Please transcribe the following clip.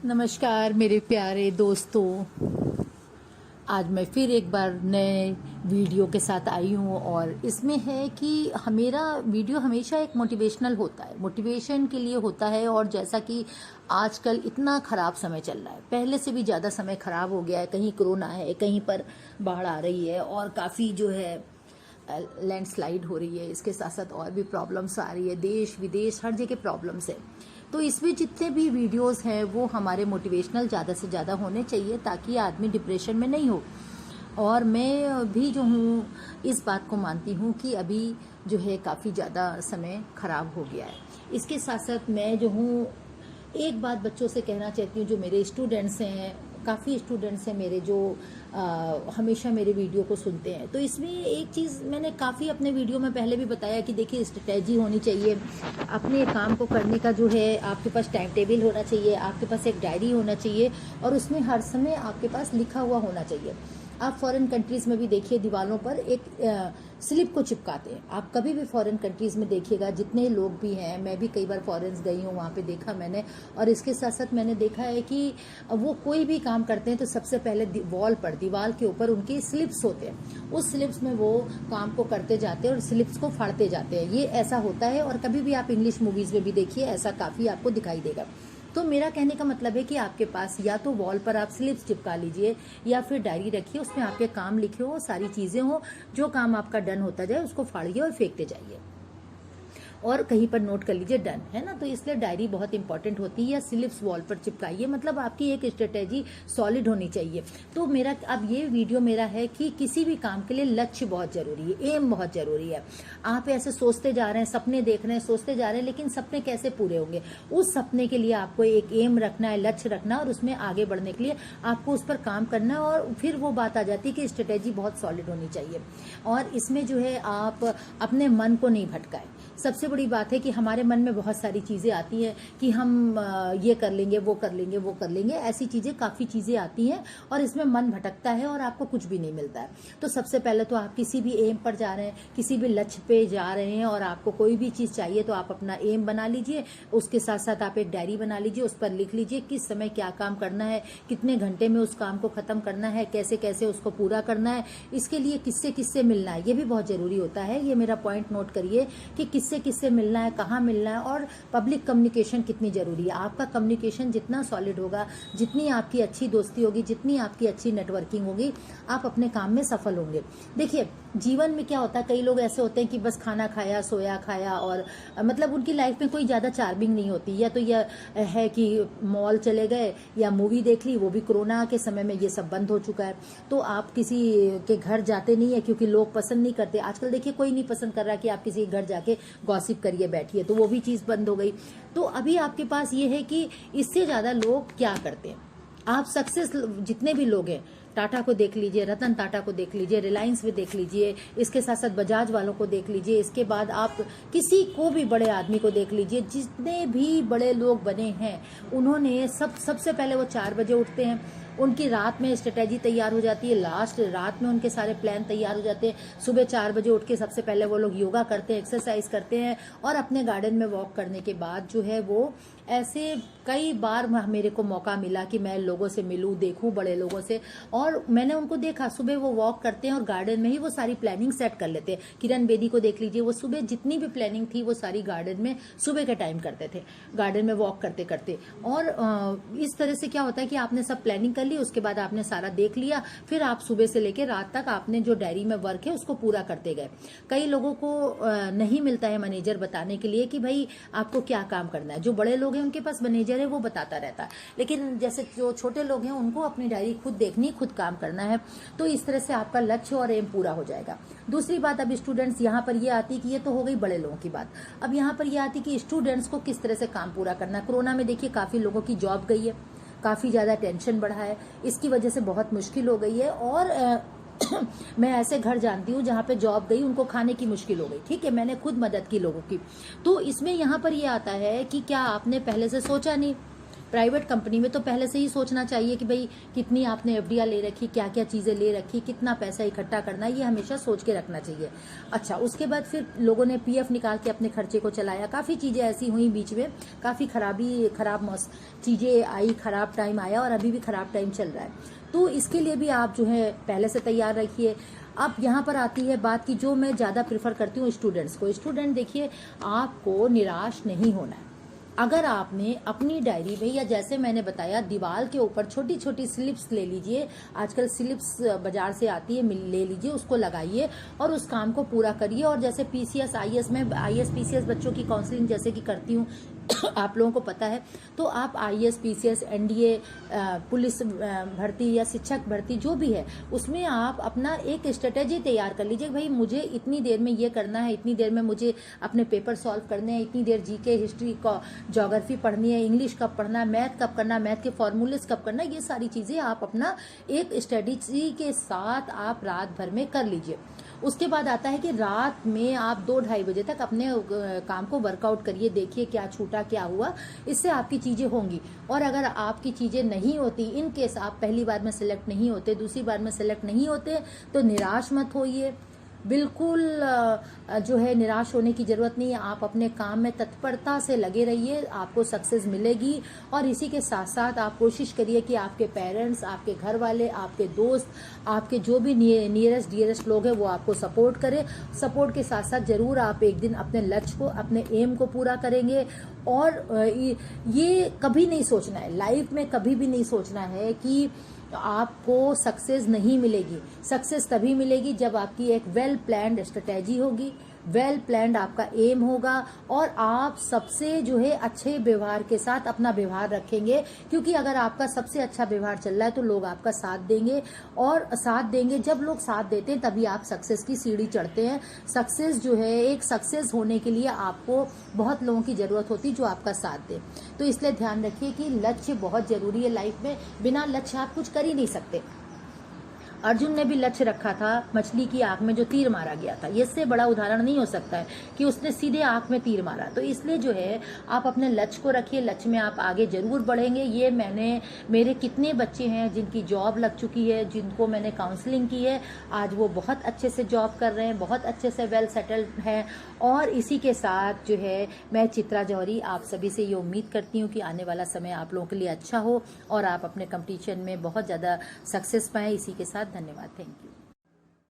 नमस्कार मेरे प्यारे दोस्तों। आज मैं फिर एक बार नए वीडियो के साथ आई हूँ और इसमें है कि मेरा वीडियो हमेशा एक मोटिवेशनल होता है, मोटिवेशन के लिए होता है। और जैसा कि आजकल इतना ख़राब समय चल रहा है, पहले से भी ज़्यादा समय ख़राब हो गया है। कहीं कोरोना है, कहीं पर बाढ़ आ रही है और काफ़ी जो है लैंडस्लाइड हो रही है। इसके साथ साथ और भी प्रॉब्लम्स आ रही है, देश विदेश हर जगह प्रॉब्लम्स है। तो इसमें जितने भी वीडियोस हैं वो हमारे मोटिवेशनल ज़्यादा से ज़्यादा होने चाहिए ताकि आदमी डिप्रेशन में नहीं हो। और मैं भी जो हूँ इस बात को मानती हूँ कि अभी जो है काफ़ी ज़्यादा समय ख़राब हो गया है। इसके साथ साथ मैं जो हूँ एक बात बच्चों से कहना चाहती हूँ, जो मेरे स्टूडेंट्स हैं, काफ़ी स्टूडेंट्स हैं मेरे जो हमेशा मेरे वीडियो को सुनते हैं। तो इसमें एक चीज़ मैंने काफ़ी अपने वीडियो में पहले भी बताया कि देखिए स्ट्रेटजी होनी चाहिए अपने काम को करने का। जो है आपके पास टाइम टेबल होना चाहिए, आपके पास एक डायरी होना चाहिए और उसमें हर समय आपके पास लिखा हुआ होना चाहिए। आप फॉरेन कंट्रीज़ में भी देखिए दीवारों पर एक स्लिप को चिपकाते हैं। आप कभी भी फॉरेन कंट्रीज़ में देखिएगा, जितने लोग भी हैं, मैं भी कई बार फॉरेन्स गई हूँ, वहाँ पे देखा मैंने। और इसके साथ साथ मैंने देखा है कि वो कोई भी काम करते हैं तो सबसे पहले वॉल पर, दीवार के ऊपर उनके स्लिप्स होते हैं। उस स्लिप्स में वो काम को करते जाते हैं और स्लिप्स को फाड़ते जाते हैं। ये ऐसा होता है और कभी भी आप इंग्लिश मूवीज़ में भी देखिए, ऐसा काफ़ी आपको दिखाई देगा। तो मेरा कहने का मतलब है कि आपके पास या तो वॉल पर आप स्लिप्स चिपका लीजिए या फिर डायरी रखिए, उसमें आपके काम लिखे हो, सारी चीज़ें हो, जो काम आपका डन होता जाए उसको फाड़िए और फेंकते जाइए और कहीं पर नोट कर लीजिए डन, है ना। तो इसलिए डायरी बहुत इंपॉर्टेंट होती है या स्लिप्स वॉल पर चिपकाइए, मतलब आपकी एक स्ट्रेटेजी सॉलिड होनी चाहिए। तो मेरा अब ये वीडियो मेरा है कि किसी भी काम के लिए लक्ष्य बहुत जरूरी है, एम बहुत जरूरी है। आप ऐसे सोचते जा रहे हैं, सपने देख रहे हैं, सोचते जा रहे हैं, लेकिन सपने कैसे पूरे होंगे? उस सपने के लिए आपको एक एम रखना है, लक्ष्य रखना, और उसमें आगे बढ़ने के लिए आपको उस पर काम करना है। और फिर वो बात आ जाती है कि स्ट्रेटेजी बहुत सॉलिड होनी चाहिए। और इसमें जो है आप अपने मन को नहीं भटकाएं। सबसे बड़ी बात है कि हमारे मन में बहुत सारी चीज़ें आती हैं कि हम ये कर लेंगे, वो कर लेंगे, वो कर लेंगे, ऐसी चीज़ें, काफ़ी चीज़ें आती हैं और इसमें मन भटकता है और आपको कुछ भी नहीं मिलता है। तो सबसे पहले तो आप किसी भी एम पर जा रहे हैं, किसी भी लक्ष्य पे जा रहे हैं और आपको कोई भी चीज़ चाहिए तो आप अपना एम बना लीजिए। उसके साथ साथ आप एक डायरी बना लीजिए, उस पर लिख लीजिए किस समय क्या काम करना है, कितने घंटे में उस काम को ख़त्म करना है, कैसे कैसे उसको पूरा करना है, इसके लिए किससे किससे मिलना है, ये भी बहुत ज़रूरी होता है। ये मेरा पॉइंट नोट करिए कि किससे किससे मिलना है, कहाँ मिलना है, और पब्लिक कम्युनिकेशन कितनी जरूरी है। आपका कम्युनिकेशन जितना सॉलिड होगा, जितनी आपकी अच्छी दोस्ती होगी, जितनी आपकी अच्छी नेटवर्किंग होगी, आप अपने काम में सफल होंगे। देखिए जीवन में क्या होता है, कई लोग ऐसे होते हैं कि बस खाना खाया, सोया, खाया, और मतलब उनकी लाइफ में कोई ज़्यादा चार्मिंग नहीं होती। या तो यह है कि मॉल चले गए या मूवी देख ली, वो भी कोरोना के समय में ये सब बंद हो चुका है। तो आप किसी के घर जाते नहीं है क्योंकि लोग पसंद नहीं करते। आजकल देखिए कोई नहीं पसंद कर रहा कि आप किसी के घर जाके गॉसिप करिए, बैठिए, तो वो भी चीज़ बंद हो गई। तो अभी आपके पास ये है कि इससे ज़्यादा लोग क्या करते हैं। आप सक्सेस जितने भी लोग हैं, टाटा को देख लीजिए, रतन टाटा को देख लीजिए, रिलायंस में देख लीजिए, इसके साथ साथ बजाज वालों को देख लीजिए, इसके बाद आप किसी को भी बड़े आदमी को देख लीजिए, जितने भी बड़े लोग बने हैं उन्होंने सबसे पहले वो 4 बजे उठते हैं, उनकी रात में स्ट्रेटेजी तैयार हो जाती है, लास्ट रात में उनके सारे प्लान तैयार हो जाते हैं। सुबह 4 बजे उठ के सबसे पहले वो लोग योगा करते हैं, एक्सरसाइज करते हैं और अपने गार्डन में वॉक करने के बाद जो है वो ऐसे कई बार मेरे को मौका मिला कि मैं लोगों से मिलूं, देखूं, बड़े लोगों से, और मैंने उनको देखा सुबह वो वॉक करते हैं और गार्डन में ही वो सारी प्लानिंग सेट कर लेते हैं। किरण बेदी को देख लीजिए, वो सुबह जितनी भी प्लानिंग थी वो सारी गार्डन में सुबह के टाइम करते थे, गार्डन में वॉक करते करते। और इस तरह से क्या होता है कि आपने सब प्लानिंग कर ली, उसके बाद आपने सारा देख लिया, फिर आप सुबह से लेकर रात तक आपने जो डायरी में वर्क है उसको पूरा करते गए। कई लोगों को नहीं मिलता है मैनेजर बताने के लिए कि भाई आपको क्या काम करना है। जो बड़े लोग हैं उनके पास मैनेजर है, वो बताता रहता है, लेकिन जैसे जो छोटे लोग हैं उनको अपनी डायरी खुद देखनी, खुद काम करना है। तो इस तरह से आपका लक्ष्य और एम पूरा हो जाएगा। दूसरी बात, अब स्टूडेंट्स, यहाँ पर ये आती कि ये तो हो गई बड़े लोगों की बात, अब यहाँ पर ये आती कि स्टूडेंट्स को किस तरह से काम पूरा करना है। कोरोना में देखिए काफी लोगों की जॉब गई है, काफी ज्यादा टेंशन बढ़ा है, इसकी वजह से बहुत मुश्किल हो गई है। और मैं ऐसे घर जानती हूँ जहाँ पे जॉब गई, उनको खाने की मुश्किल हो गई, ठीक है, मैंने खुद मदद की लोगों की। तो इसमें यहाँ पर ये आता है कि क्या आपने पहले से सोचा नहीं, प्राइवेट कंपनी में तो पहले से ही सोचना चाहिए कि भाई कितनी आपने एफडीआर ले रखी, क्या क्या चीज़ें ले रखी, कितना पैसा इकट्ठा करना है, ये हमेशा सोच के रखना चाहिए। अच्छा, उसके बाद फिर लोगों ने पीएफ निकाल के अपने खर्चे को चलाया। काफ़ी चीज़ें ऐसी हुई बीच में, काफ़ी खराब चीज़ें आई, खराब टाइम आया और अभी भी खराब टाइम चल रहा है। तो इसके लिए भी आप जो है पहले से तैयार रखिए। अब यहाँ पर आती है बात की जो मैं ज़्यादा प्रेफर करती हूँ स्टूडेंट्स को। स्टूडेंट देखिए, आपको निराश नहीं होना है। अगर आपने अपनी डायरी में, या जैसे मैंने बताया, दीवार के ऊपर छोटी छोटी स्लिप्स ले लीजिए, आजकल स्लिप्स बाजार से आती है, ले लीजिए, उसको लगाइए और उस काम को पूरा करिए। और जैसे पीसीएस आईएएस में, आईएएस पीसीएस बच्चों की काउंसलिंग जैसे कि करती हूँ आप लोगों को पता है, तो आप आईएएस पीसीएस एनडीए पुलिस भर्ती या शिक्षक भर्ती जो भी है, उसमें आप अपना एक स्ट्रेटेजी तैयार कर लीजिए। भाई मुझे इतनी देर में ये करना है, इतनी देर में मुझे अपने पेपर सॉल्व करने हैं, इतनी देर जीके, हिस्ट्री का, ज्योग्राफी पढ़नी है, इंग्लिश कब पढ़ना है, मैथ कब करना है, मैथ के फॉर्मूलेस कब करना है, ये सारी चीज़ें आप अपना एक स्ट्रेटेजी के साथ आप रात भर में कर लीजिए। उसके बाद आता है कि रात में आप 2-2:30 बजे तक अपने काम को वर्कआउट करिए, देखिए क्या छूटा, क्या हुआ, इससे आपकी चीज़ें होंगी। और अगर आपकी चीज़ें नहीं होती, इन केस आप पहली बार में सिलेक्ट नहीं होते, दूसरी बार में सिलेक्ट नहीं होते, तो निराश मत होइए, बिल्कुल जो है निराश होने की ज़रूरत नहीं है। आप अपने काम में तत्परता से लगे रहिए, आपको सक्सेस मिलेगी। और इसी के साथ साथ आप कोशिश करिए कि आपके पेरेंट्स, आपके घर वाले, आपके दोस्त, आपके जो भी नियरेस्ट डियरेस्ट लोग हैं वो आपको सपोर्ट करें। सपोर्ट के साथ साथ ज़रूर आप एक दिन अपने लक्ष्य को, अपने एम को पूरा करेंगे। और ये कभी नहीं सोचना है, लाइफ में कभी भी नहीं सोचना है कि आपको सक्सेस नहीं मिलेगी। सक्सेस तभी मिलेगी जब आपकी एक वेल प्लान्ड स्ट्रेटेजी होगी, वेल प्लान्ड आपका एम होगा, और आप सबसे जो है अच्छे व्यवहार के साथ अपना व्यवहार रखेंगे। क्योंकि अगर आपका सबसे अच्छा व्यवहार चल रहा है तो लोग आपका साथ देंगे, और साथ देंगे, जब लोग साथ देते हैं तभी आप सक्सेस की सीढ़ी चढ़ते हैं। सक्सेस जो है, एक सक्सेस होने के लिए आपको बहुत लोगों की जरूरत होती है जो आपका साथ दे। तो इसलिए ध्यान रखिए कि लक्ष्य बहुत जरूरी है लाइफ में, बिना लक्ष्य आप कुछ कर ही नहीं सकते। अर्जुन ने भी लक्ष्य रखा था, मछली की आंख में जो तीर मारा गया था, इससे बड़ा उदाहरण नहीं हो सकता है कि उसने सीधे आंख में तीर मारा। तो इसलिए जो है आप अपने लक्ष्य को रखिए, लक्ष्य में आप आगे जरूर बढ़ेंगे। ये मेरे कितने बच्चे हैं जिनकी जॉब लग चुकी है, जिनको मैंने काउंसलिंग की है, आज वो बहुत अच्छे से जॉब कर रहे हैं, बहुत अच्छे से वेल सेटल्ड हैं। और इसी के साथ जो है मैं चित्रा जौहरी आप सभी से ये उम्मीद करती हूँ कि आने वाला समय आप लोगों के लिए अच्छा हो और आप अपने कंपटीशन में बहुत ज़्यादा सक्सेस पाएँ। इसी के साथ धन्यवाद, थैंक यू।